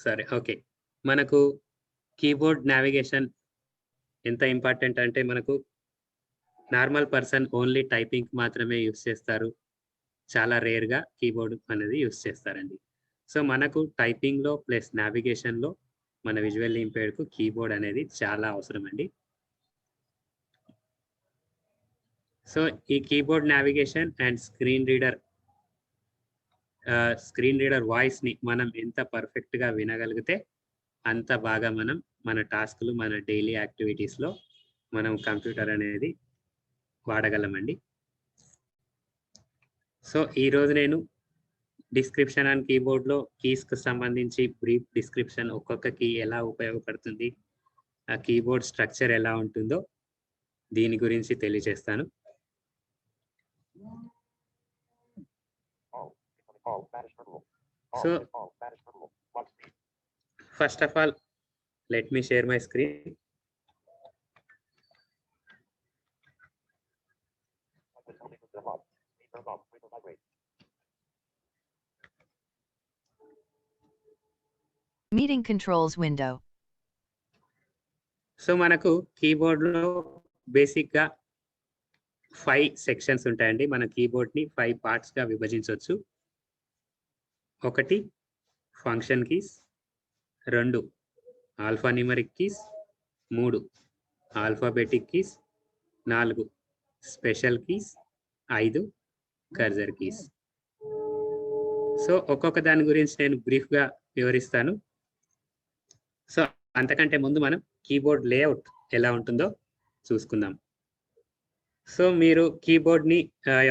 సరే ఓకే. మనకు keyboard navigation ఎంత ఇంపార్టెంట్ అంటే మనకు నార్మల్ పర్సన్ ఓన్లీ టైపింగ్ మాత్రమే యూజ్ చేస్తారు. చాలా రేర్‌గా కీబోర్డ్ అనేది యూజ్ చేస్తారండి. సో, మనకు టైపింగ్‌లో ప్లస్ నావిగేషన్‌లో మన విజువల్లీ ఇంపైర్డ్‌కు కీబోర్డ్ అనేది చాలా అవసరమండి. సో, ఈ keyboard navigation and screen reader వాయిస్‌ని మనం ఎంత పర్ఫెక్ట్‌గా వినగలిగితే అంత బాగా మనం మన టాస్క్‌లు, మన డైలీ యాక్టివిటీస్‌లో మనం కంప్యూటర్ అనేది వాడగలమండి. సో, ఈరోజు నేను డిస్క్రిప్షన్ అండ్ కీబోర్డ్‌లో కీస్‌కి సంబంధించి బ్రీఫ్ డిస్క్రిప్షన్ ఒక్కొక్క కీ ఎలా ఉపయోగపడుతుంది, ఆ కీబోర్డ్ స్ట్రక్చర్ ఎలా ఉంటుందో దీని గురించి తెలియజేస్తాను. So, first of all let me share my screen. Meeting controls window. So, మనకు కీబోర్డ్‌లో బేసిక్‌గా 5 సెక్షన్స్ ఉంటాయండి. మన కీబోర్డ్‌ని 5 పార్ట్స్‌గా విభజించొచ్చు. 1 function keys, 2 alpha numeric keys, 3 alphabetic keys, 4 special keys, 5 cursor keys. So, ఒక్కొక్క దాని గురించి నేను బ్రీఫ్‌గా వివరిస్తాను. సో, అంతకంటే ముందు మనం కీబోర్డ్ లేఅవుట్ ఎలా ఉంటుందో చూసుకుందాం. సో, మీరు కీబోర్డ్‌ని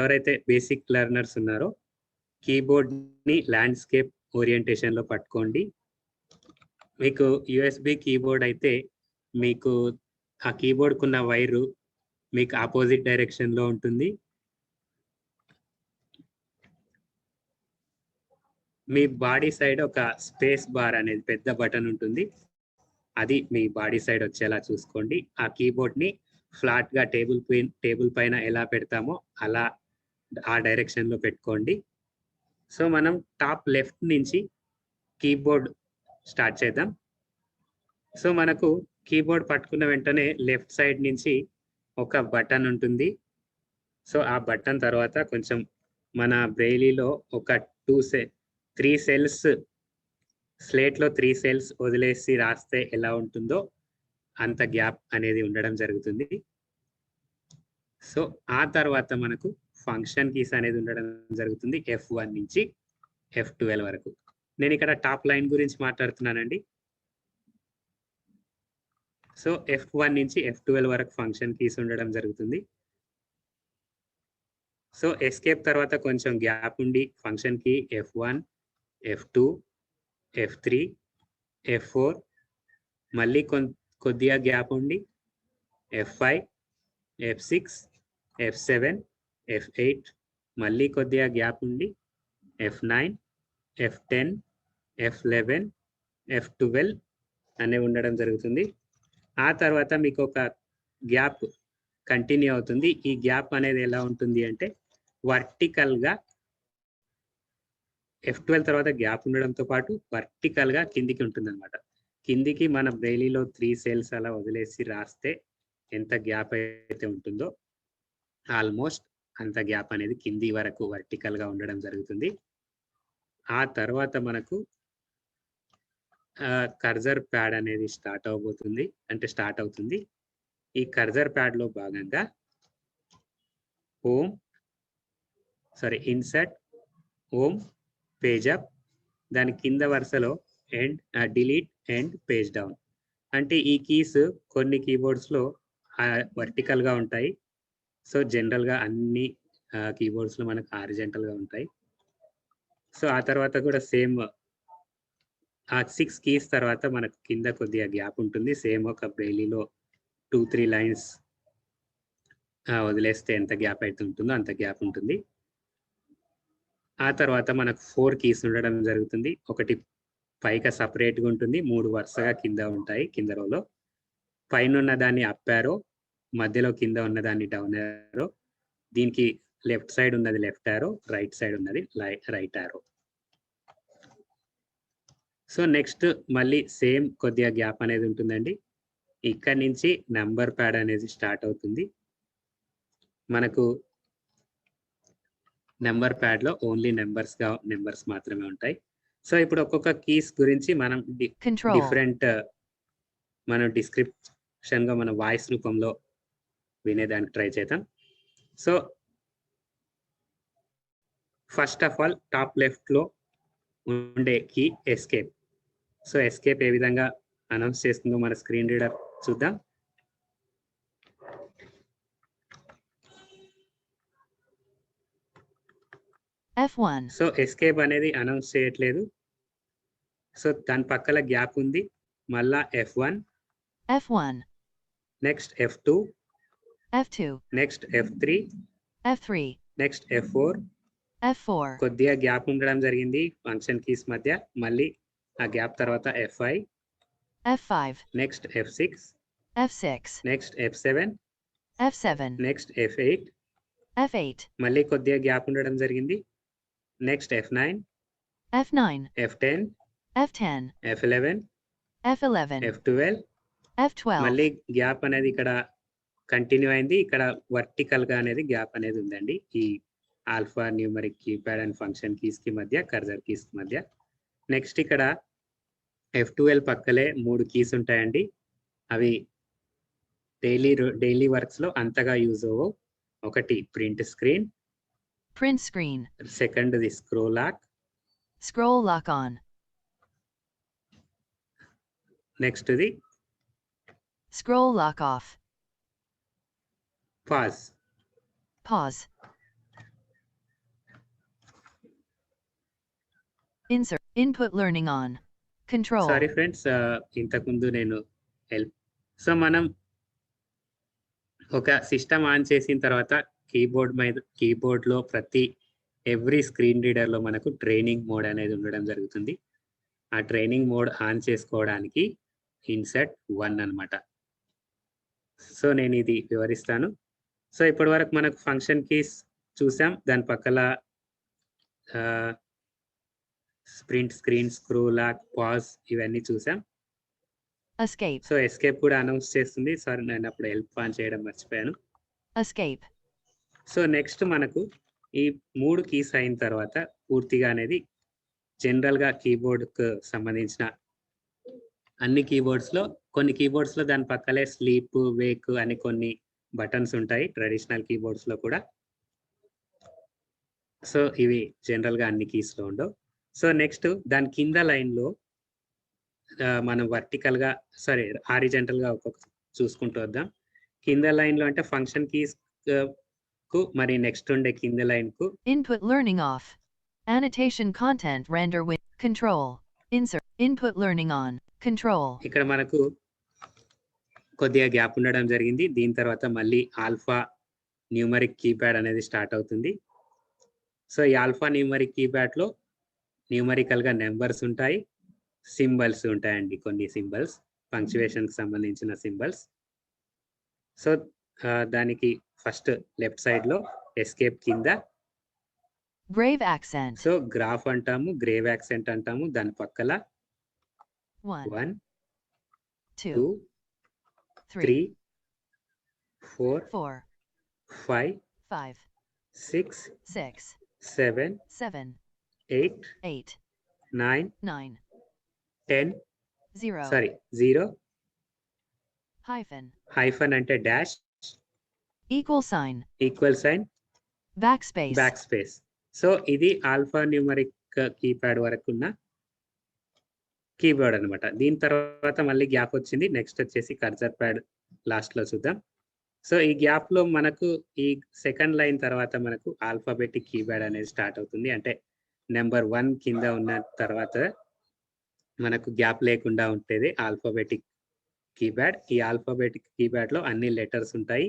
ఎవరైతే బేసిక్ లెర్నర్స్ ఉన్నారో కీబోర్డ్‌ని ల్యాండ్‌స్కేప్ ఓరియంటేషన్‌లో పట్టుకోండి. మీకు యూఎస్‌బీ కీబోర్డ్ అయితే మీకు ఆ కీబోర్డ్‌కున్న వైరు మీకు అపోజిట్ డైరెక్షన్‌లో ఉంటుంది. మీ బాడీ సైడ్ ఒక స్పేస్ బార్ అనేది పెద్ద బటన్ ఉంటుంది. అది మీ బాడీ సైడ్ వచ్చేలా చూసుకోండి. ఆ కీబోర్డ్‌ని ఫ్లాట్‌గా టేబుల్ పైన ఎలా పెడతామో అలా ఆ డైరెక్షన్‌లో పెట్టుకోండి. సో, మనం టాప్ లెఫ్ట్ నుంచి కీబోర్డ్ స్టార్ట్ చేద్దాం. సో, మనకు కీబోర్డ్ పట్టుకున్న వెంటనే లెఫ్ట్ సైడ్ నుంచి ఒక బటన్ ఉంటుంది. సో, ఆ బటన్ తర్వాత కొంచెం మన బ్రెయిలీలో ఒక 3 సెల్స్ స్లేట్‌లో 3 సెల్స్ వదిలేసి రాస్తే ఎలా ఉంటుందో అంత గ్యాప్ అనేది ఉండడం జరుగుతుంది. సో, ఆ తర్వాత మనకు ఫంక్షన్ కీస్ అనేది ఉండడం జరుగుతుంది. F1 నుంచి F12 వరకు. నేనిక్కడ టాప్ లైన్ గురించి మాట్లాడుతున్నానండి. సో, F1 నుంచి F12 వరకు ఫంక్షన్ కీస్ ఉండడం జరుగుతుంది. సో, ఎస్కేప్ తర్వాత కొంచెం గ్యాప్ ఉండి function key F1, F2, F3, F4 మళ్ళీ కొద్దిగా గ్యాప్ ఉండి F5, F6, F7, F8 మళ్ళీ కొద్దిగా గ్యాప్ ఉండి F9, F10, F11, F12 అనేవి ఉండడం జరుగుతుంది. ఆ తర్వాత మీకు ఒక గ్యాప్ కంటిన్యూ అవుతుంది. ఈ గ్యాప్ అనేది ఎలా ఉంటుంది అంటే వర్టికల్‌గా F12 తర్వాత గ్యాప్ ఉండడంతో పాటు వర్టికల్‌గా కిందికి ఉంటుందన్నమాట. కిందికి మన బ్రెయిలీలో 3 సెల్స్ అలా వదిలేసి రాస్తే ఎంత గ్యాప్ అయితే ఉంటుందో ఆల్‌మోస్ట్ అంత గ్యాప్ అనేది కింది వరకు వర్టికల్‌గా ఉండడం జరుగుతుంది. ఆ తర్వాత మనకు కర్సర్ ప్యాడ్ అనేది స్టార్ట్ అవుతుంది. ఈ కర్సర్ ప్యాడ్‌లో భాగంగా ఇన్సర్ట్, హోమ్, పేజ్ అప్ దాని కింద వరుసలో డిలీట్ అండ్ పేజ్ డౌన్. అంటే ఈ కీస్ కొన్ని కీబోర్డ్స్‌లో వర్టికల్‌గా ఉంటాయి. సో, జనరల్‌గా అన్ని కీబోర్డ్స్‌లో మనకు హారిజాంటల్‌గా ఉంటాయి. సో, ఆ తర్వాత కూడా సేమ్ ఆ 6 కీస్ తర్వాత మనకు కింద కొద్దిగా గ్యాప్ ఉంటుంది. సేమ్ ఒక బ్రెయిలీలో 2, 3 లైన్స్ వదిలేస్తే ఎంత గ్యాప్ అయితే ఉంటుందో అంత గ్యాప్ ఉంటుంది. ఆ తర్వాత మనకు 4 కీస్ ఉండడం జరుగుతుంది. ఒకటి పైగా సెపరేట్‌గా ఉంటుంది. 3 వరుసగా కింద ఉంటాయి కింద రోలో. పైనున్న దాన్ని అప్ యారో, మధ్యలో కింద ఉన్నదాన్ని డౌన్ యారో, దీనికి లెఫ్ట్ సైడ్ ఉన్నది లెఫ్ట్ యారో, రైట్ సైడ్ ఉన్నది రైట్ యారో. సో నెక్స్ట్ మళ్ళీ సేమ్ కొద్దిగా గ్యాప్ అనేది ఉంటుందండి. ఇక్కడి నుంచి నంబర్ ప్యాడ్ అనేది స్టార్ట్ అవుతుంది. మనకు నంబర్ ప్యాడ్‌లో ఓన్లీ నంబర్స్ మాత్రమే ఉంటాయి. సో ఇప్పుడు ఒక్కొక్క కీస్ గురించి మనం Control. డిఫరెంట్ మనం డిస్క్రిప్షన్‌గా మన వాయిస్ రూపంలో వినేదానికి ట్రై చేద్దాం. So first of all top లెఫ్ట్‌లో ఉండే కీ ఎస్కేప్. సో ఎస్కేప్ ఏ విధంగా అనౌన్స్ చేస్తుందో మన స్క్రీన్ రీడర్ చూద్దాం. F1. సో ఎస్కేప్ అనేది అనౌన్స్ చేయట్లేదు. సో దాని పక్కల గ్యాప్ ఉంది. మళ్ళా F1, F1. Next F2, F2. Next F3, F3. Next F4. F4. కొద్దిగా గ్యాప్ ఉండడం జరిగింది ఫంక్షన్ కీస్ మధ్య. మళ్ళీ ఆ గ్యాప్ తర్వాత F5, F5. Next F6, F6. Next F7, F7. Next F8. F8. మళ్ళీ కొద్దిగా గ్యాప్ ఉండడం జరిగింది. Next F9, F9. F10, F10. F11, F11. F12. F12. మళ్ళీ గ్యాప్ అనేది ఇక్కడ కంటిన్యూ అయింది. ఇక్కడ వర్టికల్‌గా అనేది గ్యాప్ అనేది ఉందండి. ఈ alphanumeric keypad and function కీస్‌కి మధ్య, కర్సర్ కీస్‌కి మధ్య. నెక్స్ట్ ఇక్కడ F12 పక్కలే 3 కీస్ ఉంటాయండి. అవి డైలీ వర్క్స్‌లో అంతగా యూజ్ అవ్వవు. ఒకటి ప్రింట్ స్క్రీన్, Print screen. సెకండ్‌ది scroll lock, Scroll lock on. నెక్స్ట్‌ది Scroll lock off. Pause. Pause. Insert. Input learning on. Control. Sorry friends, ఇంతకుముందు నేను సో మనం ఒక సిస్టమ్ ఆన్ చేసిన తర్వాత కీబోర్డ్‌లో ఎవ్రీ స్క్రీన్ రీడర్‌లో మనకు ట్రైనింగ్ మోడ్ అనేది ఉండడం జరుగుతుంది. ఆ ట్రైనింగ్ మోడ్ ఆన్ చేసుకోవడానికి ఇన్సర్ట్ 1 అన్నమాట. సో నేను ఇది వివరిస్తాను. సో ఇప్పటివరకు మనకు ఫంక్షన్ కీస్ చూసాం. దాని పక్కల print screen, scroll lock, pause ఇవన్నీ చూసాం. Escape. సో ఎస్కేప్ కూడా అనౌన్స్ చేస్తుంది. సారీ నేను అప్పుడు హెల్ప్ ఆన్ చేయడం మర్చిపోయాను. Escape. సో నెక్స్ట్ మనకు ఈ 3 కీస్ అయిన తర్వాత పూర్తిగా అనేది జనరల్‌గా కీబోర్డ్‌కు సంబంధించిన అన్ని కొన్ని కీబోర్డ్స్‌లో దాని పక్కలే స్లీప్, వేక్ అని కొన్ని బటన్స్ ఉంటాయి ట్రెడిషనల్ కీబోర్డ్స్‌లో కూడా. సో ఇవి జనరల్‌గా అన్ని కీస్‌లో ఉండవు. సో నెక్స్ట్ దాని కింద లైన్‌లో మనం హారిజాంటల్‌గా ఒక్కొక్క చూసుకుంటూ వద్దాం. కింద లైన్‌లో అంటే ఫంక్షన్ కీస్ కు మరి నెక్స్ట్ ఉండే కింద లైన్‌కు Input learning off. Annotation content render with control. Insert. Input learning on. Control. ఇక్కడ మనకు కొద్దిగా గ్యాప్ ఉండడం జరిగింది. దీని తర్వాత మళ్ళీ ఆల్ఫా న్యూమరిక్ కీప్యాడ్ అనేది స్టార్ట్ అవుతుంది. సో ఈ ఆల్ఫా న్యూమరిక్ కీప్యాడ్‌లో న్యూమరికల్‌గా నంబర్స్ ఉంటాయి. సింబల్స్ ఉంటాయండి. కొన్ని సింబల్స్ పంక్చుయేషన్‌కి సంబంధించిన సింబల్స్. సో దానికి ఫస్ట్ లెఫ్ట్ సైడ్‌లో ఎస్కేప్ కింద Grave accent. సో గ్రాఫ్ అంటాము, గ్రేవ్ యాక్సెంట్ అంటాము. దాని పక్కల 1, 1, 2, 2, 3, 3, 4, 4, 5, 5, 6, 6, 7, 7, 8, 8, 9, 9, 10. 0, సారీ 0 hyphen, హైఫన్ అంటే dash, equal sign, equal sign, backspace, back space. So ఇది ఆల్ఫా న్యూమరిక్ కీప్యాడ్ వరకున్న కీబోర్డ్ అన్నమాట. దీని తర్వాత మళ్ళీ గ్యాప్ వచ్చింది. నెక్స్ట్ వచ్చేసి కర్సర్ ప్యాడ్ లాస్ట్‌లో చూద్దాం. సో ఈ గ్యాప్‌లో మనకు ఈ సెకండ్ లైన్ తర్వాత మనకు ఆల్ఫాబెటిక్ కీప్యాడ్ అనేది స్టార్ట్ అవుతుంది. అంటే నంబర్ 1 కింద ఉన్న తర్వాత మనకు గ్యాప్ లేకుండా ఉంటేది ఆల్ఫాబెటిక్ కీప్యాడ్. ఈ ఆల్ఫాబెటిక్ కీప్యాడ్‌లో అన్ని లెటర్స్ ఉంటాయి.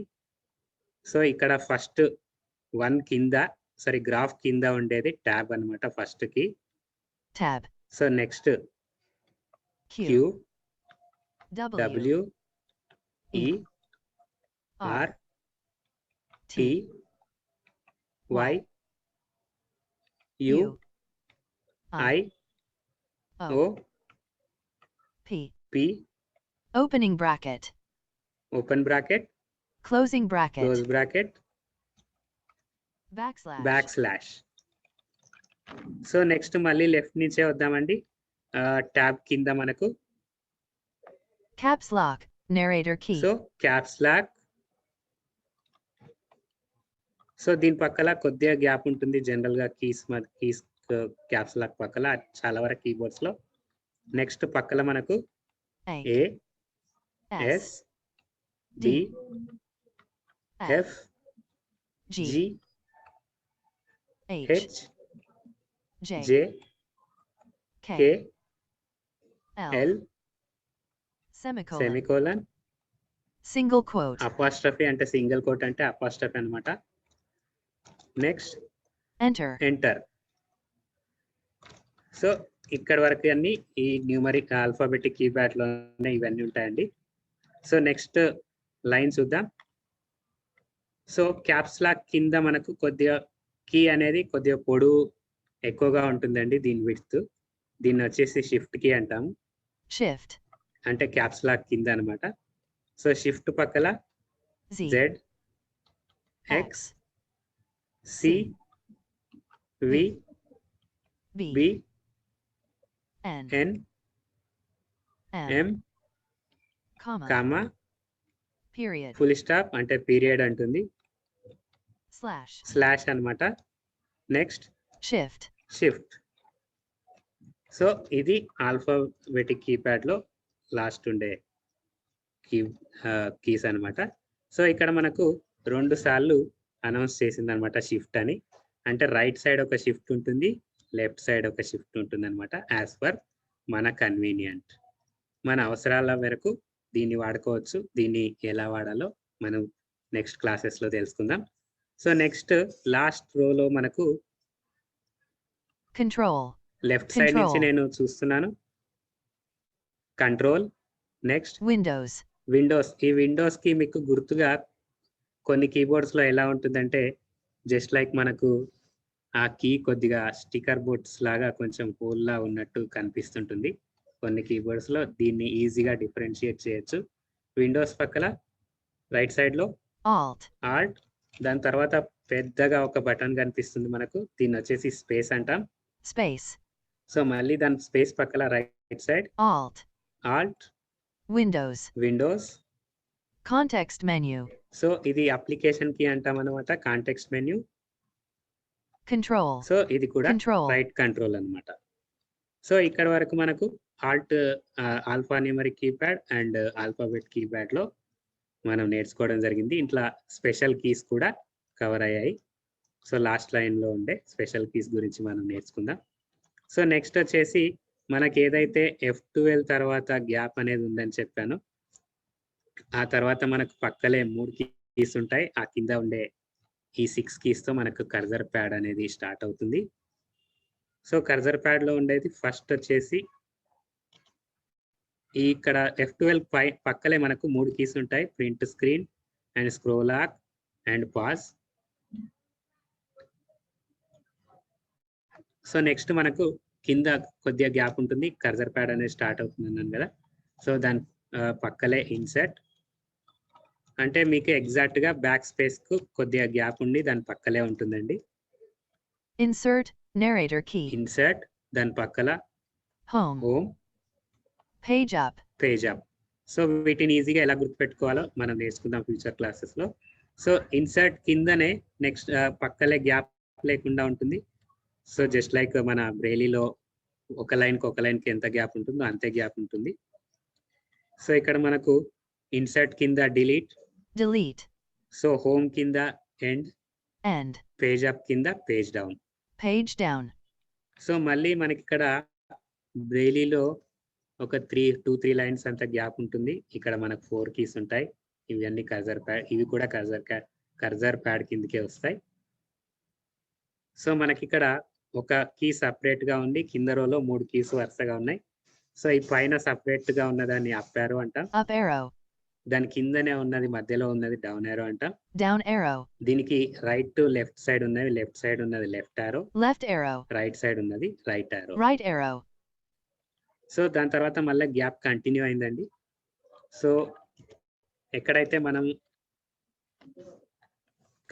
సో ఇక్కడ ఫస్ట్ 1 గ్రాఫ్ కింద ఉండేది ట్యాబ్ అన్నమాట first key. tab, so next Q, Q, W, W, E, R, R, T, T, Y, U, U, I, O, O, P. P, Opening bracket. open bracket, Closing bracket. close bracket, Backslash. Backslash. So next మళ్ళీ left నుంచే వద్దామండి. Tab కింద మనకు Caps lock. Narrator key. So caps lock. So దీని పక్కల కొద్దిగా gap ఉంటుంది general గా కీస్ క్యాప్స్ లాక్ పక్కల చాలా వరకు కీబోర్డ్స్ లో. నెక్స్ట్ పక్కల మనకు A. A, S. S, D, F. F, G. G, H. H, J. J, K. K, L. L, Semicolon. Semicolon, Single quote. Apostrophe అంటే సింగిల్ కోట్ అంటే అపాస్ట్రఫీ అన్నమాట. Next Enter. ఎంటర్. సో ఇక్కడ వరకు అన్ని ఈ న్యూమరిక్ ఆల్ఫాబెటిక్ కీప్యాడ్ లోనే ఇవన్నీ ఉంటాయండి. సో నెక్స్ట్ లైన్ చూద్దాం. సో క్యాప్స్ లాక్ కింద మనకు కొద్దిగా కీ అనేది కొద్దిగా పొడవు ఎక్కువగా ఉంటుందండి. దీని విడ్త్, దీన్ని వచ్చేసి షిఫ్ట్ కీ అంటాము. Shift. అంటే క్యాప్స్ లాక్ కింద అన్నమాట. సో షిఫ్ట్ పక్కల Z. Z, X, C, V, B. B, N. N, M. M, Comma. Comma, Period. Full stop అంటే పీరియడ్ అంటుంది, Slash. స్లాష్ అన్నమాట. Next Shift. షిఫ్ట్. సో ఇది ఆల్ఫాబెటిక్ కీప్యాడ్ లో లాస్ట్ ఉండే కీస్ అన్నమాట. సో ఇక్కడ మనకు 2 సార్లు అనౌన్స్ చేసింది అనమాట షిఫ్ట్ అని. అంటే రైట్ సైడ్ ఒక షిఫ్ట్ ఉంటుంది, లెఫ్ట్ సైడ్ ఒక షిఫ్ట్ ఉంటుంది అనమాట. యాజ్ పర్ మన కన్వీనియంట్, మన అవసరాల వరకు దీన్ని వాడుకోవచ్చు. దీన్ని ఎలా వాడాలో మనం నెక్స్ట్ క్లాసెస్ లో తెలుసుకుందాం. సో నెక్స్ట్ లాస్ట్ రోలో మనకు Control. లెఫ్ట్ సైడ్ నుంచి Control. నేను చూస్తున్నాను కంట్రోల్. Next Windows. విండోస్. ఈ విండోస్ కి మీకు గుర్తుగా కొన్ని కీబోర్డ్స్ లో ఎలా ఉంటుందంటే జస్ట్ లైక్ మనకు ఆ కీ కొద్దిగా స్టిక్కర్ బోర్డ్స్ లాగా కొంచెం హోల్ లా ఉన్నట్టు కనిపిస్తుంటుంది కొన్ని కీబోర్డ్స్ లో. దీన్ని ఈజీగా డిఫరెన్షియేట్ చేయొచ్చు. విండోస్ పక్కల రైట్ సైడ్ లో Alt. ఆల్ట్, దాని తర్వాత పెద్దగా ఒక బటన్ కనిపిస్తుంది మనకు, దీన్ని వచ్చేసి స్పేస్ అంటాం. Space. సో మళ్ళీ దాని స్పేస్ పక్కల right side Alt. Alt, Windows. Windows. Context menu. So ఇది అప్లికేషన్ కి అంటాం అనమాట, కాంటెక్స్ట్ మెన్యూ. Control. సో ఇది కూడా Control. రైట్ కంట్రోల్ అన్నమాట. సో ఇక్కడ వరకు మనకు Alt, alpha numeric keypad and alphabet keypad లో మనం నేర్చుకోవడం జరిగింది. ఇంట్లో స్పెషల్ కీస్ కూడా కవర్ అయ్యాయి. సో లాస్ట్ లైన్ లో ఉండే స్పెషల్ కీస్ గురించి మనం నేర్చుకుందాం. సో నెక్స్ట్ వచ్చేసి మనకి ఏదైతే F12 తర్వాత గ్యాప్ అనేది ఉందని చెప్పాను, ఆ తర్వాత మనకు పక్కలే 3 కీస్ ఉంటాయి. ఆ కింద ఉండే ఈ 6 కీస్ తో మనకు కర్సర్ ప్యాడ్ అనేది స్టార్ట్ అవుతుంది. సో కర్సర్ ప్యాడ్ లో ఉండేది ఫస్ట్ వచ్చేసి ఇక్కడ F12 పక్కలే మనకు 3 కీస్ ఉంటాయి, print screen and scroll lock and pause. So next మనకు కింద కొద్దిగా గ్యాప్ ఉంటుంది, కర్సర్ ప్యాడ్ అనేది స్టార్ట్ అవుతుంది అన్నాను కదా. సో దాని పక్కలే ఇన్సర్ట్, అంటే మీకు ఎగ్జాక్ట్ గా బ్యాక్ స్పేస్ కు కొద్దిగా గ్యాప్ ఉండి దాని పక్కలే ఉంటుందండి. Insert. Narrator key. ఇన్సర్ట్, దాని పక్కల Home. Home, Page up. Page up. So వీటిని ఈజీగా ఎలా గుర్తుపెట్టుకోవాలో మనం నేర్చుకుందాం ఫ్యూచర్ క్లాసెస్ లో. సో ఇన్సర్ట్ కిందనే నెక్స్ట్ పక్కలే గ్యాప్ లేకుండా ఉంటుంది. సో జస్ట్ లైక్ మన బ్రెయిలీలో ఒక లైన్ కి ఎంత గ్యాప్ ఉంటుందో అంతే గ్యాప్ ఉంటుంది. సో ఇక్కడ మనకు ఇన్సర్ట్ కింద డిలీట్, Delete. సో హోమ్ కింద ఎండ్, End. పేజ్ అప్ కింద page down. Page down. So మళ్ళీ మనకి ఇక్కడ బ్రెయిలీలో ఒక 3 లైన్స్ అంత గ్యాప్ ఉంటుంది. ఇక్కడ మనకు 4 కీస్ ఉంటాయి. ఇవన్నీ కర్సర్ ప్యాడ్, ఇవి కూడా కర్సర్ ప్యాడ్ కిందకే వస్తాయి. సో మనకి ఇక్కడ ఒక కీ సపరేట్ గా ఉంది, కింద రోలో 3 కీస్ వరుసగా ఉన్నాయి. సో ఈ పైన సపరేట్ గా ఉన్నదాన్ని అప్ యారో అంటాం, Up arrow. దాని కిందనే ఉన్నది మధ్యలో ఉన్నది డౌన్ యారో అంటాం. Down arrow. దీనికి రైట్ టు లెఫ్ట్ సైడ్ ఉన్నది, లెఫ్ట్ సైడ్ ఉన్నది left arrow, Left arrow. Right side ఉన్నది right arrow. Right arrow. So దాని తర్వాత మళ్ళీ గ్యాప్ కంటిన్యూ అయిందండి. సో ఎక్కడైతే మనం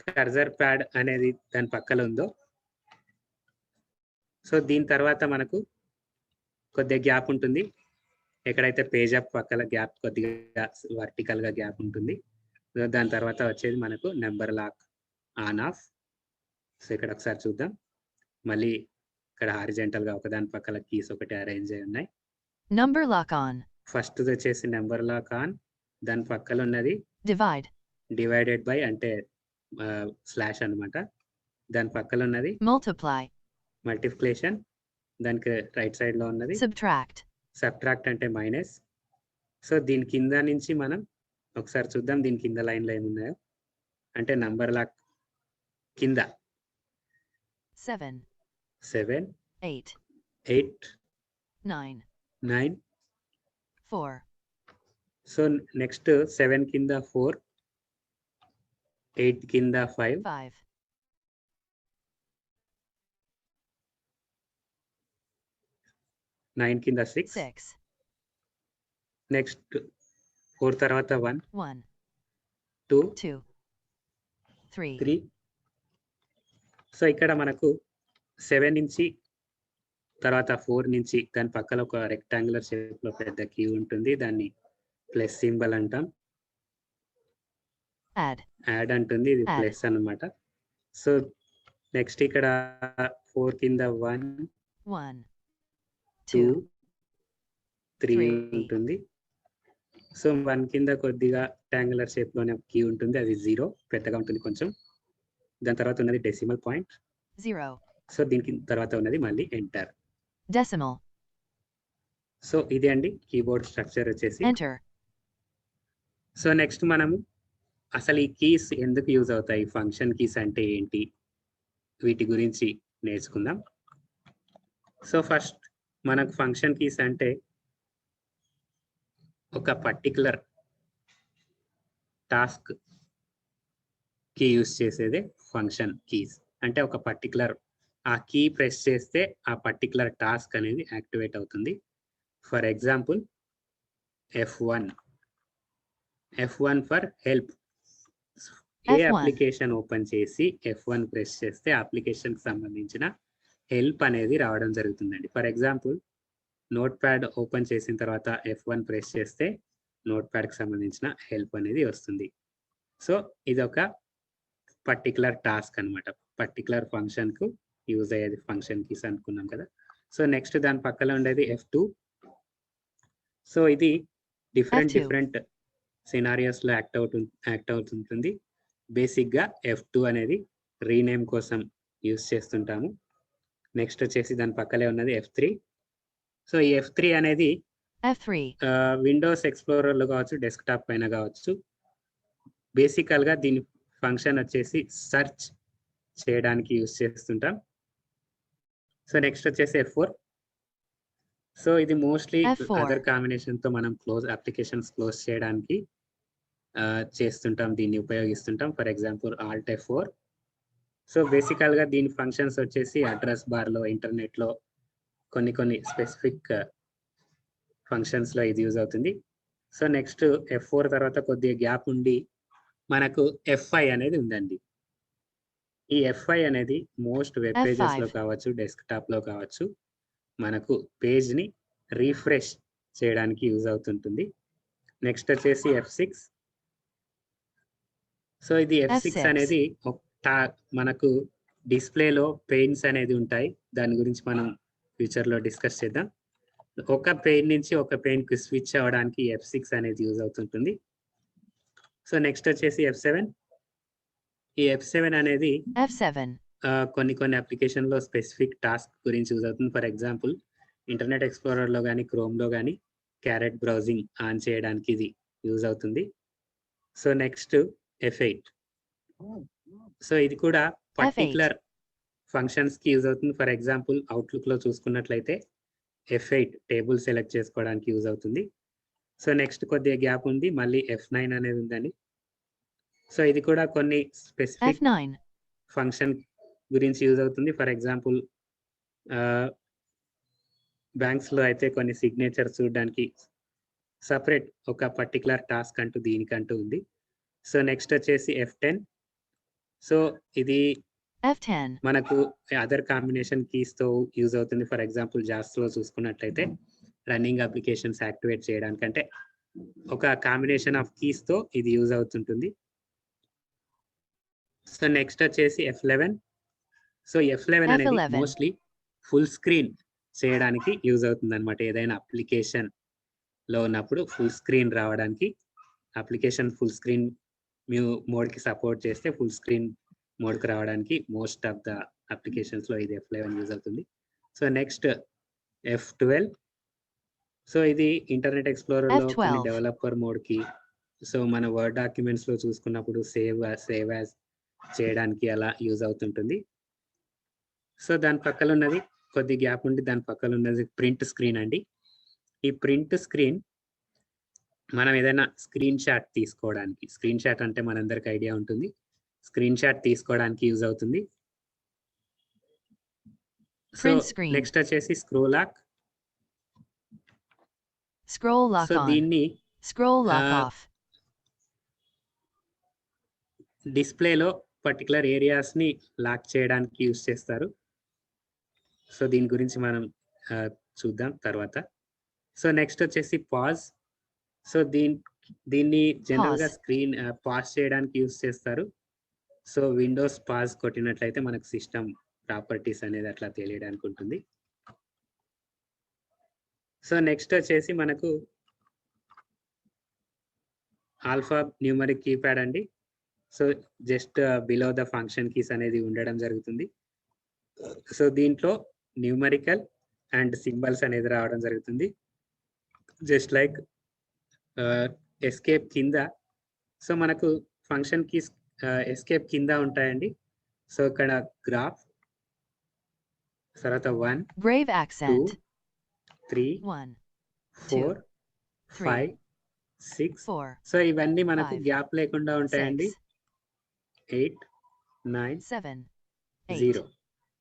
కర్సర్ ప్యాడ్ అనేది దాని పక్కన ఉందో, సో దీని తర్వాత మనకు కొద్దిగా గ్యాప్ ఉంటుంది. ఎక్కడైతే పేజ్ అప్ పక్కన గ్యాప్ కొద్దిగా వర్టికల్ గా గ్యాప్ ఉంటుంది. సో దాని తర్వాత వచ్చేది మనకు number lock on off. So ఇక్కడ ఒకసారి చూద్దాం. మళ్ళీ ఇక్కడ హారిజెంటల్ గా ఒకదాని పక్కన కీస్ ఒకటి అరేంజ్ అయి ఉన్నాయి. Number lock on. ఫస్ట్ వచ్చేసి నెంబర్ లాక్ ఆన్, దాని పక్కన ఉన్నది Divide. డివైడెడ్ బై అంటే స్లాష్ అన్నమాట. దాని పక్కన ఉన్నది Multiply. మల్టిప్లికేషన్, దానికి రైట్ సైడ్ లో ఉన్నది Subtract. సబ్ట్రాక్ట్ అంటే మైనస్. సో దీని కింద నుంచి మనం ఒకసారి చూద్దాం దీని కింద లైన్లో ఏమున్నాయో. అంటే నంబర్ లాక్ కింద 7, 7, 8, 8, 9, 9. 4, సో నెక్స్ట్ 7 కింద 4, 8 కింద 5, 5, 9 కింద 6, 6, నెక్స్ట్ 4 తర్వాత 1, 1, 2, 2, 3, 3. సో ఇక్కడ మనకు 7 నుంచి తర్వాత 4 నుంచి దాని పక్కన ఒక రెక్టాంగులర్ షేప్ లో పెద్ద కీ ఉంటుంది. దాన్ని ప్లస్ సింబల్ అంటాం. add, యాడ్ అంటుంది, ఇది Add. ప్లస్ అన్నమాట. సో నెక్స్ట్ ఇక్కడ 4 కింద 1, 1, 2, 2, 3 3. ఉంటుంది. సో 1 కింద కొద్దిగా రెక్టాంగులర్ షేప్ లోనే కీ ఉంటుంది, అది 0 పెద్దగా ఉంటుంది కొంచెం. దాని తర్వాత ఉన్నది డెసిమల్ పాయింట్. 0, సో దీనికి తర్వాత ఉన్నది మళ్ళీ ఎంటర్. decimal, సో ఇది అండి కీబోర్డ్ స్ట్రక్చర్ వచ్చేసి. enter, సో నెక్స్ట్ మనము అసలు ఈ కీస్ ఎందుకు యూజ్ అవుతాయి, ఫంక్షన్ కీస్ అంటే ఏంటి, వీటి గురించి నేర్చుకుందాం. సో ఫస్ట్ మనకు ఫంక్షన్ కీస్ అంటే ఒక పర్టికులర్ టాస్క్ కి యూజ్ చేసేదే ఫంక్షన్ కీస్. అంటే ఒక పర్టికులర్ ఆ కీ ప్రెస్ చేస్తే ఆ పర్టికులర్ టాస్క్ అనేది యాక్టివేట్ అవుతుంది. For example F1 for help. A F1. Application open చేసి F1 ప్రెస్ చేస్తే అప్లికేషన్ కి సంబంధించిన హెల్ప్ అనేది రావడం జరుగుతుందండి. For example note pad open చేసిన తర్వాత F1 ప్రెస్ చేస్తే నోట్ ప్యాడ్ కి సంబంధించిన హెల్ప్ అనేది వస్తుంది. సో ఇది ఒక పర్టికులర్ టాస్క్ అన్నమాట. పర్టికులర్ ఫంక్షన్ కు యూజ్ అయ్యేది ఫంక్షన్ కీస్ అనుకున్నాం కదా. సో నెక్స్ట్ దాని పక్కన ఉండేది F2. సో ఇది F2. డిఫరెంట్ సినారియోస్ లో యాక్ట్ అవుతుంటుంది. బేసిక్ గా F2 అనేది రీనేమ్ కోసం యూజ్ చేస్తుంటాము. నెక్స్ట్ వచ్చేసి దాని పక్కనే ఉన్నది F3. సో ఈ F3 అనేది F3, విండోస్ ఎక్స్ప్లోరర్ లో కావచ్చు, డెస్క్టాప్ పైన కావచ్చు. బేసికల్ గా దీని ఫంక్షన్ వచ్చేసి సెర్చ్ చేయడానికి యూజ్ చేస్తుంటాం. సో నెక్స్ట్ వచ్చేసి F4. సో ఇది మోస్ట్లీ F4. అదర్ కాంబినేషన్ తో మనం అప్లికేషన్స్ క్లోజ్ చేయడానికి చేస్తుంటాం, దీన్ని ఉపయోగిస్తుంటాం. For example Alt F4. So బేసికల్ గా దీని ఫంక్షన్స్ వచ్చేసి అడ్రస్ బార్ లో, ఇంటర్నెట్ లో కొన్ని స్పెసిఫిక్ ఫంక్షన్స్ లో ఇది యూజ్ అవుతుంది. సో నెక్స్ట్ F4 తర్వాత కొద్దిగా గ్యాప్ ఉండి మనకు F5 అనేది ఉందండి. ఈ F5 అనేది మోస్ట్ వెబ్ పేజెస్ లో F5. కావచ్చు, డెస్క్టాప్ లో కావచ్చు, మనకు పేజ్ ని రీఫ్రెష్ చేయడానికి యూజ్ అవుతుంటుంది. నెక్స్ట్ వచ్చేసి F6. సో ఇది F6 F6. అనేది మనకు డిస్ప్లేలో పెయిన్స్ అనేది ఉంటాయి. దాని గురించి మనం ఫ్యూచర్ లో డిస్కస్ చేద్దాం. ఒక పెయిన్ నుంచి ఒక పెయిన్ కి స్విచ్ అవ్వడానికి F6 అనేది యూజ్ అవుతుంటుంది. సో నెక్స్ట్ వచ్చేసి F7. ఈ F7 అనేది F7, కొన్ని అప్లికేషన్ లో స్పెసిఫిక్ టాస్క్ గురించి యూజ్ అవుతుంది. ఫర్ ఎగ్జాంపుల్ ఇంటర్నెట్ ఎక్స్ప్లోరర్ లో కానీ, క్రోమ్ లో కానీ క్యారెట్ బ్రౌజింగ్ ఆన్ చేయడానికి ఇది యూజ్ అవుతుంది. So next F8. సో ఇది కూడా పర్టికులర్ ఫంక్షన్స్ కి యూజ్ అవుతుంది. ఫర్ ఎగ్జాంపుల్ అవుట్లుక్ లో చూసుకున్నట్లయితే F8 టేబుల్ సెలెక్ట్ చేసుకోవడానికి యూజ్ అవుతుంది. సో నెక్స్ట్ కొద్దిగా గ్యాప్ ఉంది, మళ్ళీ F9 అనేది ఉందండి. సో ఇది కూడా కొన్ని స్పెసిఫిక్ F9, ఫంక్షన్ గురించి యూజ్ అవుతుంది. ఫర్ ఎగ్జాంపుల్ బ్యాంక్స్ లో అయితే కొన్ని సిగ్నేచర్ చూడడానికి సపరేట్ ఒక పర్టికులర్ టాస్క్ అంటూ దీనికంటూ ఉంది. సో నెక్స్ట్ వచ్చేసి F10. సో ఇది F10. మనకు అదర్ కాంబినేషన్ కీస్ తో యూజ్ అవుతుంది. ఫర్ ఎగ్జాంపుల్ జాస్ లో చూసుకున్నట్లయితే రన్నింగ్ అప్లికేషన్స్ యాక్టివేట్ చేయడానికి, అంటే ఒక కాంబినేషన్ ఆఫ్ కీస్ తో ఇది యూజ్ అవుతుంటుంది. సో నెక్స్ట్ వచ్చేసి F11. సో F11 అనేది F11. మోస్ట్లీ ఫుల్ స్క్రీన్ చేయడానికి యూజ్ అవుతుంది అనమాట. ఏదైనా అప్లికేషన్ లో ఉన్నప్పుడు ఫుల్ స్క్రీన్ రావడానికి, అప్లికేషన్ ఫుల్ స్క్రీన్ మోడ్ కి సపోర్ట్ చేస్తే ఫుల్ స్క్రీన్ మోడ్ కి రావడానికి మోస్ట్ ఆఫ్ ద అప్లికేషన్స్ లో ఇది F11 యూజ్ అవుతుంది. So next F12. సో ఇది ఇంటర్నెట్ ఎక్స్ప్లోరర్ లో F12. కొన్ని డెవలపర్ మోడ్ కి, సో మన వర్డ్ డాక్యుమెంట్స్ లో చూసుకున్నప్పుడు సేవ్ యాజ్ చేయడానికి అలా యూజ్ అవుతుంటుంది. సో దాని పక్కన ఉన్నది కొద్ది గ్యాప్ ఉండి దాని పక్కన ఉన్నది ప్రింట్ స్క్రీన్ అండి. ఈ ప్రింట్ స్క్రీన్ మనం ఏదైనా స్క్రీన్ షాట్ తీసుకోవడానికి, స్క్రీన్ షాట్ అంటే మనందరికి ఐడియా ఉంటుంది, స్క్రీన్ షాట్ తీసుకోవడానికి యూజ్ అవుతుంది. So Print screen. నెక్స్ట్ వచ్చేసి scroll lock. Scroll lock so on. దీన్ని Scroll lock off. డిస్ప్లేలో పర్టికులర్ ఏరియాస్ ని లాక్ చేయడానికి యూజ్ చేస్తారు. సో దీని గురించి మనం చూద్దాం తర్వాత. సో నెక్స్ట్ వచ్చేసి పాజ్. సో దీన్ని జనరల్ గా Pause. స్క్రీన్ పాజ్ చేయడానికి యూజ్ చేస్తారు. సో విండోస్ పాజ్ కొట్టినట్లయితే మనకు సిస్టమ్ ప్రాపర్టీస్ అనేది అట్లా తెలియడానికి ఉంటుంది. సో నెక్స్ట్ వచ్చేసి మనకు ఆల్ఫా న్యూమరిక్ కీప్యాడ్ అండి. So just below the function keys అనేది ఉండడం జరుగుతుంది. సో దీంట్లో న్యూమరికల్ అండ్ సింబల్స్ అనేది రావడం జరుగుతుంది. జస్ట్ లైక్ ఎస్కేప్ కింద, సో మనకు ఫంక్షన్ కీస్ ఎస్కేప్ కింద ఉంటాయండి. సో ఇక్కడ గ్రాఫ్, తర్వాత 1 Brave accent. 2 3 1 4 2 5 6. 4 సో ఇవన్నీ మనకు 5 గ్యాప్ లేకుండా ఉంటాయండి. 6 8 9 7 0. 8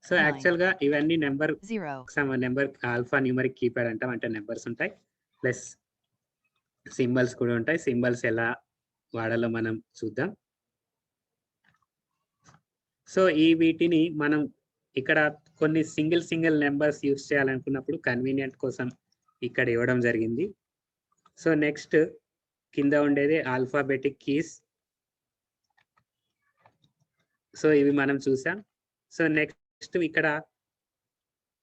సో యాక్చువల్ గా ఇవన్నీ number 0. Number alpha numeric keypad అంటాం, అంటే నెంబర్స్ ఉంటాయి ప్లస్ సింబల్స్ కూడా ఉంటాయి. సింబల్స్ ఎలా వాడాలో మనం చూద్దాం. సో ఈ వీటిని మనం ఇక్కడ కొన్ని సింగిల్ నెంబర్స్ యూజ్ చేయాలనుకున్నప్పుడు కన్వీనియంట్ కోసం ఇక్కడ ఇవ్వడం జరిగింది. సో నెక్స్ట్ కింద ఉండేది ఆల్ఫాబెటిక్ కీస్. సో ఇవి మనం చూసాం. సో నెక్స్ట్ ఇక్కడ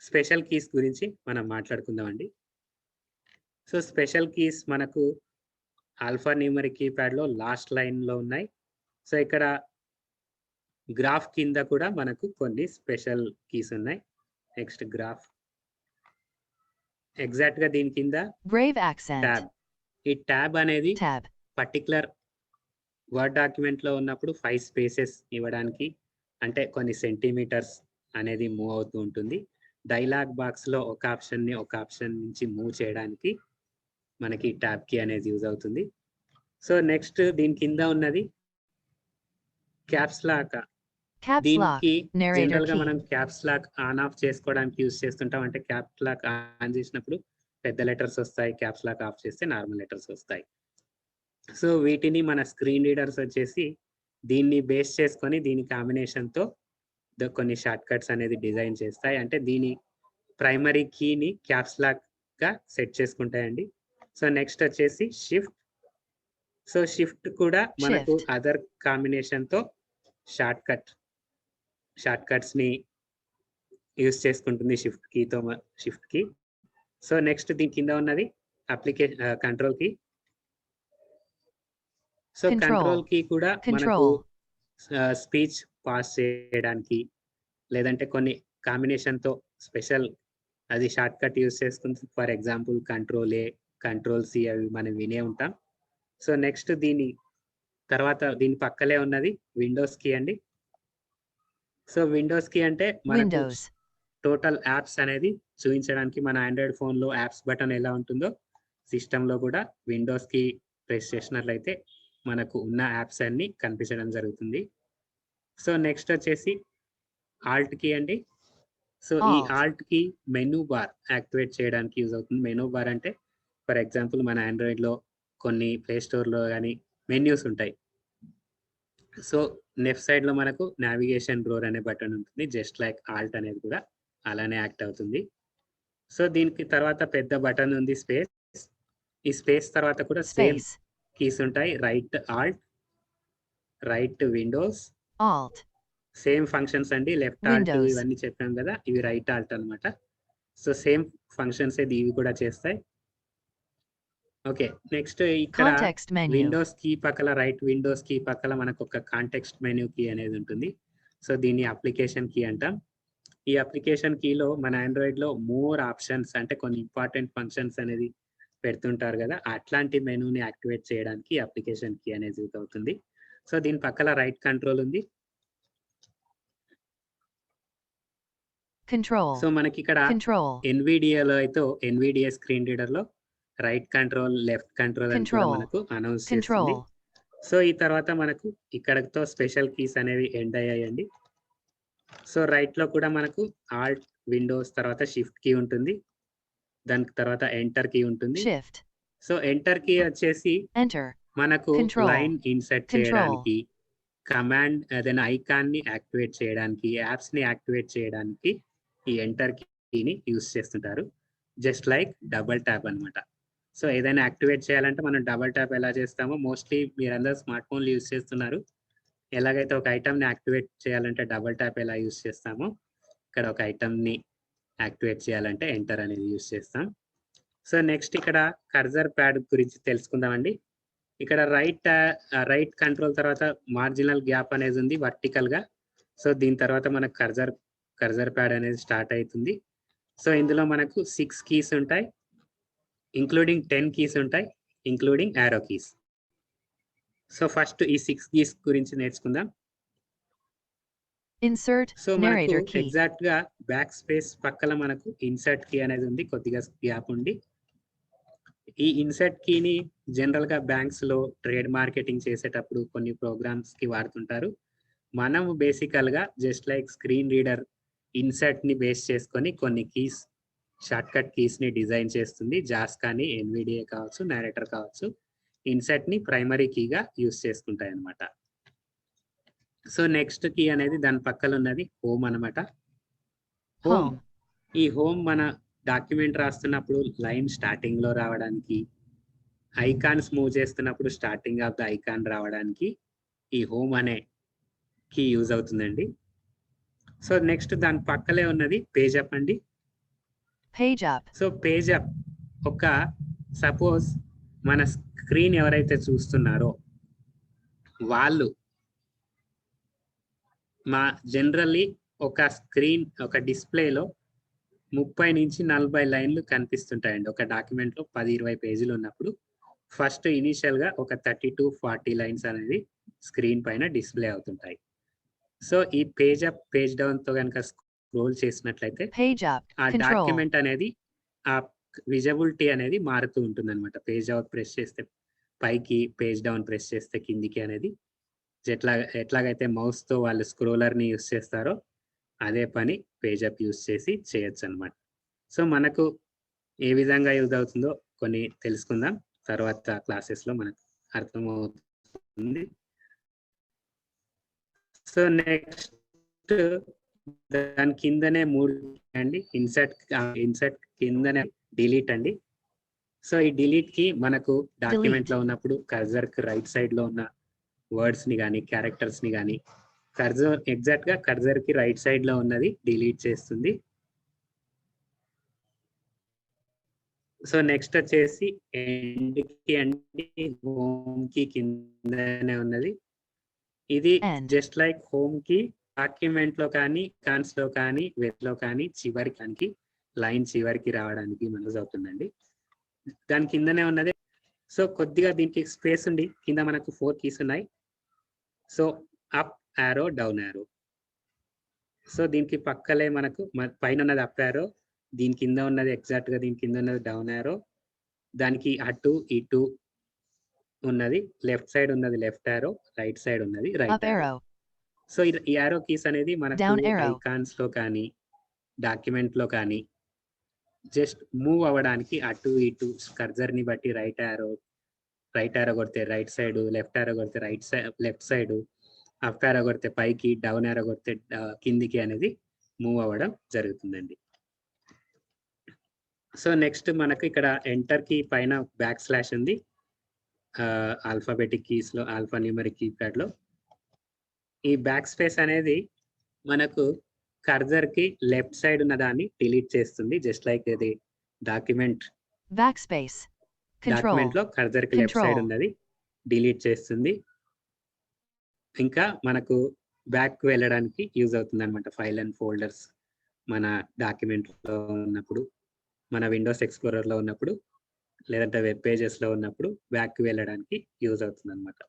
స్పెషల్ కీస్ గురించి మనం మాట్లాడుకుందాం అండి. సో స్పెషల్ కీస్ మనకు ఆల్ఫా న్యూమరిక్ కీప్యాడ్ లో లాస్ట్ లైన్ లో ఉన్నాయి. సో ఇక్కడ గ్రాఫ్ కింద కూడా మనకు కొన్ని స్పెషల్ కీస్ ఉన్నాయి. నెక్స్ట్ గ్రాఫ్, ఎగ్జాక్ట్ గా దీని కింద Brave accent. ట్యాబ్. ఈ ట్యాబ్ అనేది Tab. పర్టికులర్ వర్డ్ డాక్యుమెంట్ లో ఉన్నప్పుడు 5 స్పేసెస్ ఇవ్వడానికి, అంటే కొన్ని సెంటీమీటర్స్ అనేది మూవ్ అవుతూ ఉంటుంది. డైలాగ్ బాక్స్ లో ఒక ఆప్షన్ నుంచి మూవ్ చేయడానికి మనకి ట్యాబ్ కీ అనేది యూజ్ అవుతుంది. సో నెక్స్ట్ దీని కింద ఉన్నది క్యాప్స్ లాక్. Caps lock. దీనికి Narrator జనరల్ గా key. మనం క్యాప్స్ లాక్ ఆన్ ఆఫ్ చేసుకోవడానికి యూజ్ చేస్తుంటాం. అంటే క్యాప్స్ లాక్ ఆన్ చేసినప్పుడు పెద్ద లెటర్స్ వస్తాయి, క్యాప్స్ లాక్ ఆఫ్ చేస్తే నార్మల్ లెటర్స్ వస్తాయి. సో వీటిని మన స్క్రీన్ రీడర్స్ వచ్చేసి దీన్ని బేస్ చేసుకొని దీని కాంబినేషన్ తో కొన్ని షార్ట్ కట్స్ అనేది డిజైన్ చేస్తాయి. అంటే దీని ప్రైమరీ కీని క్యాప్స్ లాక్ గా సెట్ చేసుకుంటాయండి. సో నెక్స్ట్ వచ్చేసి షిఫ్ట్. సో షిఫ్ట్ కూడా మనకు Shift. అదర్ కాంబినేషన్ తో షార్ట్ కట్స్ ని యూజ్ చేసుకుంటుంది షిఫ్ట్ కీ. సో నెక్స్ట్ దీని కింద ఉన్నది control key. So control key కూడా మనకు స్పీచ్ పాస్ చేయడానికి, లేదంటే కొన్ని కాంబినేషన్ తో స్పెషల్ అది షార్ట్ కట్ యూజ్ చేసుకుంటుంది. For example control A, control C అవి మనం వినే ఉంటాం. సో నెక్స్ట్ దీని తర్వాత దీని పక్కలే ఉన్నది విండోస్ కీ అండి. సో విండోస్ కీ అంటే మనకు టోటల్ యాప్స్ అనేది చూపించడానికి, మన ఆండ్రాయిడ్ ఫోన్ లో యాప్స్ బటన్ ఎలా ఉంటుందో సిస్టమ్ లో కూడా విండోస్ కీ ప్రెస్ చేసినట్లయితే మనకు ఉన్న యాప్స్ అన్ని కనిపించడం జరుగుతుంది. సో నెక్స్ట్ వచ్చేసి ఆల్ట్ కీ అండి. సో ఈ Alt. ఆల్ట్ కి మెనూ బార్ యాక్టివేట్ చేయడానికి యూజ్ అవుతుంది. మెనూ బార్ అంటే ఫర్ ఎగ్జాంపుల్ మన ఆండ్రాయిడ్‌లో కొన్ని ప్లే స్టోర్‌లో గాని మెన్యూస్ ఉంటాయి. సో లెఫ్ట్ సైడ్‌లో మనకు నావిగేషన్ రోర్ అనే బటన్ ఉంటుంది. జస్ట్ లైక్ ఆల్ట్ అనేది కూడా అలానే యాక్ట్ అవుతుంది. సో దీనికి తర్వాత పెద్ద బటన్ ఉంది స్పేస్. ఈ స్పేస్ తర్వాత కూడా సేమ్ Space. కీస్ ఉంటాయి. Right alt, right Windows, Alt. Same functions అండి. Left alt Windows. ఇవన్నీ చెప్పాం కదా! ఇవి రైట్ ఆల్ట్ అన్నమాట. సో సేమ్ ఫంక్షన్స్ ఇవి కూడా చేస్తాయి. ఓకే. నెక్స్ట్ ఇక్కడ Context menu. విండోస్ కీ పక్కల రైట్ విండోస్ కీ పక్కల మనకు ఒక కాంటెక్స్ట్ మెన్యూ కీ అనేది ఉంటుంది. సో దీన్ని అప్లికేషన్ కీ అంటాం. ఈ అప్లికేషన్ కీలో మన ఆండ్రాయిడ్‌లో మోర్ ఆప్షన్స్ అంటే కొన్ని ఇంపార్టెంట్ ఫంక్షన్స్ అనేది పెడుతుంటారు కదా! అట్లాంటి మెనూని యాక్టివేట్ చేయడానికి అప్లికేషన్ కీ అనేది యూజ్ అవుతుంది. సో దీని పక్కల రైట్ కంట్రోల్ ఉంది. Control. సో మనకిక్కడ Control. ఎన్‌విడియాలో అయితే ఎన్‌విడియా స్క్రీన్ రీడర్‌లో రైట్ కంట్రోల్, లెఫ్ట్ కంట్రోల్ అని కూడా Control. మనకు అనౌన్స్ చేస్తుంది. Control. సో ఈ తర్వాత మనకు ఇక్కడతో స్పెషల్ కీస్ అనేవి ఎండ్ అయ్యాయండి. సో రైట్‌లో కూడా మనకు ఆల్ట్, విండోస్ తర్వాత షిఫ్ట్ కీ ఉంటుంది. దానికి తర్వాత ఎంటర్ కీ ఉంటుంది. Shift. సో ఎంటర్ కీ వచ్చేసి Enter. మనకు Control. Line insert Control. చేయడానికి, కమాండ్ ఏదైనా ఐకాన్‌ని యాక్టివేట్ చేయడానికి, యాప్స్‌ని యాక్టివేట్ చేయడానికి ఈ ఎంటర్ కీని యూజ్ చేస్తుంటారు. జస్ట్ లైక్ డబుల్ ట్యాప్ అన్నమాట. సో ఏదైనా యాక్టివేట్ చేయాలంటే మనం డబుల్ ట్యాప్ ఎలా చేస్తామో మోస్ట్‌లీ మీరందరూ స్మార్ట్ ఫోన్‌లు యూజ్ చేస్తున్నారు. ఎలాగైతే ఒక ఐటెమ్‌ని యాక్టివేట్ చేయాలంటే డబుల్ ట్యాప్ ఎలా యూజ్ చేస్తామో, ఇక్కడ ఒక ఐటెమ్‌ని యాక్టివేట్ చేయాలంటే ఎంటర్ అనేది యూజ్ చేస్తాం. సో నెక్స్ట్ ఇక్కడ కర్సర్ ప్యాడ్ గురించి తెలుసుకుందామండి. ఇక్కడ రైట్ కంట్రోల్ తర్వాత మార్జినల్ గ్యాప్ అనేది ఉంది వర్టికల్‌గా. సో దీని తర్వాత మనకు కర్సర్ ప్యాడ్ అనేది స్టార్ట్ అయితుంది. సో ఇందులో మనకు 6 కీస్ ఉంటాయి. ఇంక్లూడింగ్ 10 కీస్ ఉంటాయి. Including arrow keys. So first ఈ 6 కీస్ గురించి నేర్చుకుందాం. Insert. సో మనకు Narrator key. ఎగ్జాక్ట్‌గా బ్యాక్ స్పేస్ పక్కల మనకు ఇన్సర్ట్ కీ అనేది ఉంది. కొద్దిగా గ్యాప్ ఉండి. ఈ ఇన్సర్ట్ కీని జనరల్‌గా బ్యాంక్స్‌లో ట్రేడ్ మార్కెటింగ్ చేసేటప్పుడు కొన్ని ప్రోగ్రామ్స్‌కి వాడుతుంటారు. మనము బేసికల్‌గా జస్ట్ లైక్ స్క్రీన్ రీడర్ ఇన్సర్ట్‌ని బేస్ చేసుకొని కొన్ని కీస్ షార్ట్‌కట్ కీస్‌ని డిజైన్ చేస్తుంది. జాస్ కానీ, ఎన్‌విడియా కావచ్చు, నారేటర్ కావచ్చు. ఇన్సర్ట్‌ని ప్రైమరీ కీగా యూజ్ చేసుకుంటాయన్నమాట. సో నెక్స్ట్ కీ అనేది దాని పక్కన ఉన్నది హోమ్ అన్నమాట. హోమ్. Home. ఈ హోమ్ మన డాక్యుమెంట్ రాస్తున్నప్పుడు లైన్ స్టార్టింగ్‌లో రావడానికి, ఐకాన్స్ మూవ్ చేస్తున్నప్పుడు స్టార్టింగ్ ఆఫ్ ద ఐకాన్ రావడానికి ఈ హోమ్ అనే కీ యూజ్ అవుతుందండి. సో నెక్స్ట్ దాని పక్కలే ఉన్నది పేజ్ అప్ అండి. Page up. So page up ఒక సపోజ్ మన స్క్రీన్ ఎవరైతే చూస్తున్నారో వాళ్ళు జనరల్లీ ఒక డిస్‌ప్లేలో 30-40 లైన్‌లు కనిపిస్తుంటాయండి. ఒక డాక్యుమెంట్‌లో 10, 20 పేజీలు ఉన్నప్పుడు ఫస్ట్ ఇనీషియల్‌గా ఒక 30-40 లైన్స్ అనేది స్క్రీన్ పైన డిస్‌ప్లే అవుతుంటాయి. సో ఈ పేజ్ అప్, పేజ్ డౌన్‌తో గనుక స్క్రోల్ చేసినట్లయితే Page up. ఆ Control. డాక్యుమెంట్ అనేది ఆ విజిబిలిటీ అనేది మారుతూ ఉంటుందన్నమాట. పేజ్ అప్ ప్రెస్ చేస్తే పైకి, పేజ్ డౌన్ ప్రెస్ చేస్తే కిందికి అనేది ఎట్లాగైతే మౌస్‌తో వాళ్ళు స్క్రోలర్‌ని యూజ్ చేస్తారో అదే పని పేజ్ అప్ యూజ్ చేసి చేయొచ్చన్నమాట. సో మనకు ఏ విధంగా యూజ్ అవుతుందో కొన్ని తెలుసుకుందాం. తర్వాత క్లాసెస్‌లో మనకు అర్థమవుతుంది. సో నెక్స్ట్ దాని కిందనే 3 అండి. ఇన్సర్ట్ కిందనే డిలీట్ అండి. సో ఈ డిలీట్‌కి మనకు డాక్యుమెంట్‌లో ఉన్నప్పుడు కర్సర్‌కి రైట్ సైడ్‌లో ఉన్న వర్డ్స్‌ని గాని, క్యారెక్టర్స్‌ని గాని ఎగ్జాక్ట్‌గా కర్సర్‌కి రైట్ సైడ్‌లో ఉన్నది డిలీట్ చేస్తుంది. సో నెక్స్ట్ వచ్చేసి ఎండ్‌కి అండి హోమ్‌కి కిందనే ఉన్నది. ఇది End. జస్ట్ లైక్ హోమ్‌కి డాక్యుమెంట్‌లో కానీ, ఐకాన్స్‌లో కానీ, వెబ్‌లో కానీ చివరికి లైన్ చివరికి రావడానికి యూజ్ అవుతుందండి. దాని కిందనే ఉన్నది. సో కొద్దిగా దీనికి స్పేస్ ఉండి కింద మనకు 4 కీస్ ఉన్నాయి. So up arrow, down arrow. So దీనికి పక్కలే మనకు పైన ఉన్నది అప్ యారో, దీని కింద ఉన్నది ఎగ్జాక్ట్‌గా దీని కింద ఉన్నది డౌన్ యారో. దానికి అటు, ఇటు ఉన్నది లెఫ్ట్ సైడ్ ఉన్నది లెఫ్ట్ యారో, రైట్ సైడ్ ఉన్నది right Up arrow. arrow. So ఈ యారో కీస్ అనేది మనకు Down arrow. ఐకాన్స్‌లో కానీ, డాక్యుమెంట్లో కానీ జస్ట్ మూవ్ అవ్వడానికి అటు ఇటు కర్జర్ని బట్టి రైట్ యారో కొడితే రైట్ సైడ్, లెఫ్ట్ యారో కొడితే లెఫ్ట్ సైడ్, అప్ యారో కొడితే పైకి, డౌన్ యారో కొడితే కిందికి అనేది మూవ్ అవ్వడం జరుగుతుందండి. సో నెక్స్ట్ మనకు ఇక్కడ ఎంటర్ కి పైన బ్యాక్ స్లాష్ ఉంది. ఆల్ఫాబెటిక్ కీస్ లో, ఆల్ఫా న్యూమరిక్ కీప్యాడ్ లో ఈ బ్యాక్ స్పేస్ అనేది మనకు కర్జర్ కి లెఫ్ట్ సైడ్ ఉన్న దాన్ని డిలీట్ చేస్తుంది. జస్ట్ లైక్ ఇది డాక్యుమెంట్ Backspace. Document Control. లో కర్జర్ కి లెఫ్ట్ సైడ్ Control. ఉన్నది డిలీట్ చేస్తుంది. ఇంకా మనకు బ్యాక్ వెళ్ళడానికి యూజ్ అవుతుంది అనమాట. ఫైల్ అండ్ ఫోల్డర్స్ మన డాక్యుమెంట్ లో ఉన్నప్పుడు, మన విండోస్ ఎక్స్ప్లోరర్ లో ఉన్నప్పుడు, లేదంటే వెబ్ పేజెస్ లో ఉన్నప్పుడు బ్యాక్ వెళ్ళడానికి యూజ్ అవుతుంది అనమాట.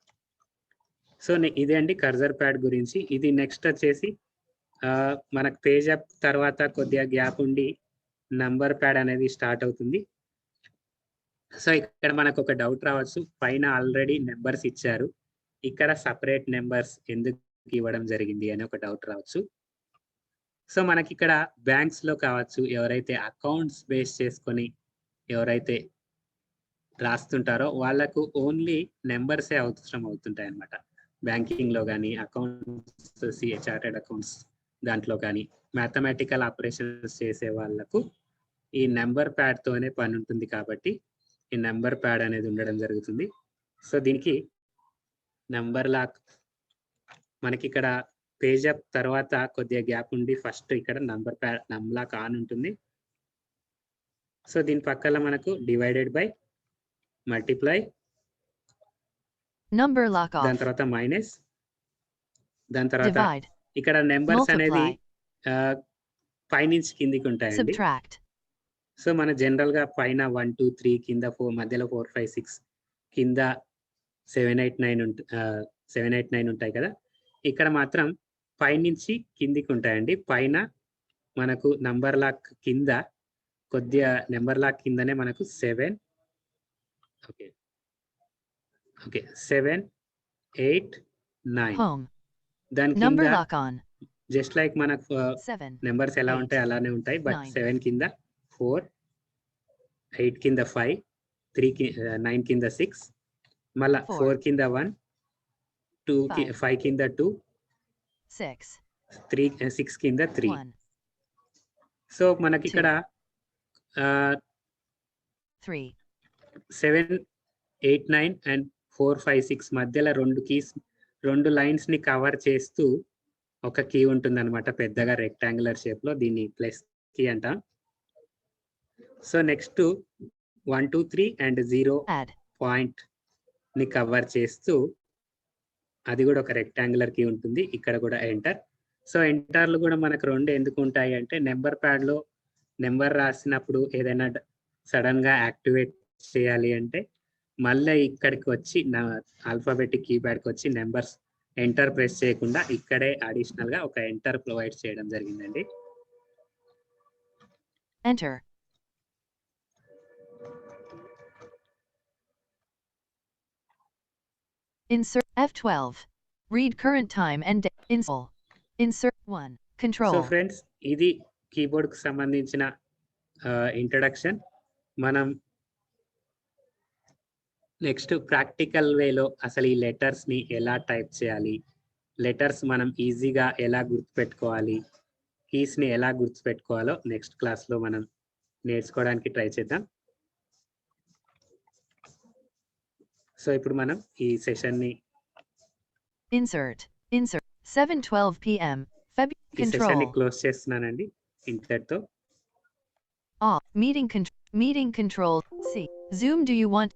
సో ఇదే అండి కర్జర్ ప్యాడ్ గురించి. ఇది నెక్స్ట్ వచ్చేసి మనకు పేజ్ అప్ తర్వాత కొద్దిగా గ్యాప్ ఉండి నంబర్ ప్యాడ్ అనేది స్టార్ట్ అవుతుంది. సో ఇక్కడ మనకు ఒక డౌట్ రావచ్చు, పైన ఆల్రెడీ నెంబర్స్ ఇచ్చారు, ఇక్కడ సపరేట్ నెంబర్స్ ఎందుకు ఇవ్వడం జరిగింది అని ఒక డౌట్ రావచ్చు. సో మనకి ఇక్కడ బ్యాంక్స్ లో కావచ్చు, ఎవరైతే అకౌంట్స్ బేస్ చేసుకొని ఎవరైతే రాస్తుంటారో వాళ్ళకు ఓన్లీ నెంబర్సే అవసరం అవుతుంటాయి అన్నమాట. బ్యాంకింగ్ లో కానీ, అకౌంట్స్, చార్టెడ్ అకౌంట్స్ దాంట్లో కానీ, మ్యాథమెటికల్ ఆపరేషన్స్ చేసే వాళ్ళకు ఈ నెంబర్ ప్యాడ్ తోనే పని ఉంటుంది కాబట్టి ఈ నెంబర్ ప్యాడ్ అనేది ఉండడం జరుగుతుంది. సో దీనికి నెంబర్ లాక్ మనకి ఇక్కడ పేజ్ అప్ తర్వాత కొద్దిగా గ్యాప్ ఉండి ఫస్ట్ ఇక్కడ నెంబర్ ప్యాడ్ లాక్ ఆన్ ఉంటుంది. సో దీని పక్కన మనకు divided by, multiply, Number lock దాని off. తర్వాత మైనస్, దాని తర్వాత Divide. ఇక్కడ నెంబర్స్ అనేది Multiply. పైనుంచి కిందికి ఉంటాయండి. Subtract. సో మన జనరల్ గా పైన 1 2 3 కింద 4, మధ్యలో 4 5 6, కింద 7 8 9 ఉంటాయి కదా. ఇక్కడ మాత్రం పైనుంచి కిందికి ఉంటాయండి. పైన మనకు నంబర్ లాక్ కింద కొద్దిగా నెంబర్ లాక్ కిందనే మనకు 7 7 8 9 Home. దాని Number కింద lock on. జస్ట్ లైక్ మనకు 7. నెంబర్స్ ఎలా 8, ఉంటాయి అలానే ఉంటాయి. బట్ 9. 7 కింద 4, 8 కింద 5, 9 కింద 6, మళ్ళా 4. 4 కింద 1, 2 5 కింద 2, 6. 6 కింద 3. 1. సో మనకి ఇక్కడ 3. 7 8 9 అండ్ 4 5 6 మధ్యలో రెండు లైన్స్ ని కవర్ చేస్తూ ఒక కీ ఉంటుంది అనమాట, పెద్దగా రెక్టాంగులర్ షేప్ లో. దీన్ని ప్లస్ కీ అంటాం. So next 1 2 3 and 0 Add. Point ని కవర్ చేస్తూ అది కూడా ఒక రెక్టాంగులర్ కీ ఉంటుంది. ఇక్కడ కూడా ఎంటర్. సో ఎంటర్లు కూడా మనకు రెండు ఎందుకు ఉంటాయి అంటే, నెంబర్ ప్యాడ్ లో నెంబర్ రాసినప్పుడు ఏదైనా సడన్ గా యాక్టివేట్ చేయాలి అంటే మళ్ళీ ఇక్కడికి వచ్చి ఆల్ఫాబెటిక్ కీప్యాడ్ కి వచ్చి నెంబర్స్ ఎంటర్ ప్రెస్ చేయకుండా ఇక్కడే అడిషనల్ గా ఒక ఎంటర్ ప్రొవైడ్ చేయడం జరిగిందండి. Enter. Insert F12. Read current time and insert 1. So Control. Friends, ఇది కీబోర్డ్ కు సంబంధించిన ఇంట్రడక్షన్. మనం నెక్స్ట్ ప్రాక్టికల్ వేలో అసలు ఈ లెటర్స్ ని ఎలా టైప్ చేయాలి, లెటర్స్ మనం ఈజీగా ఎలా గుర్తుపెట్టుకోవాలి, కీస్ ని ఎలా గుర్తుపెట్టుకోవాలో నెక్స్ట్ క్లాస్ లో మనం నేర్చుకోవడానికి ట్రై చేద్దాం. సో ఇప్పుడు మనం ఈ సెషన్ ని Insert 7:12 p.m. ఈ సెషన్ ని Control. క్లోజ్ చేస్తున్నానండి ఇంతటితో. Off. Meeting control. C. Zoom. Do you want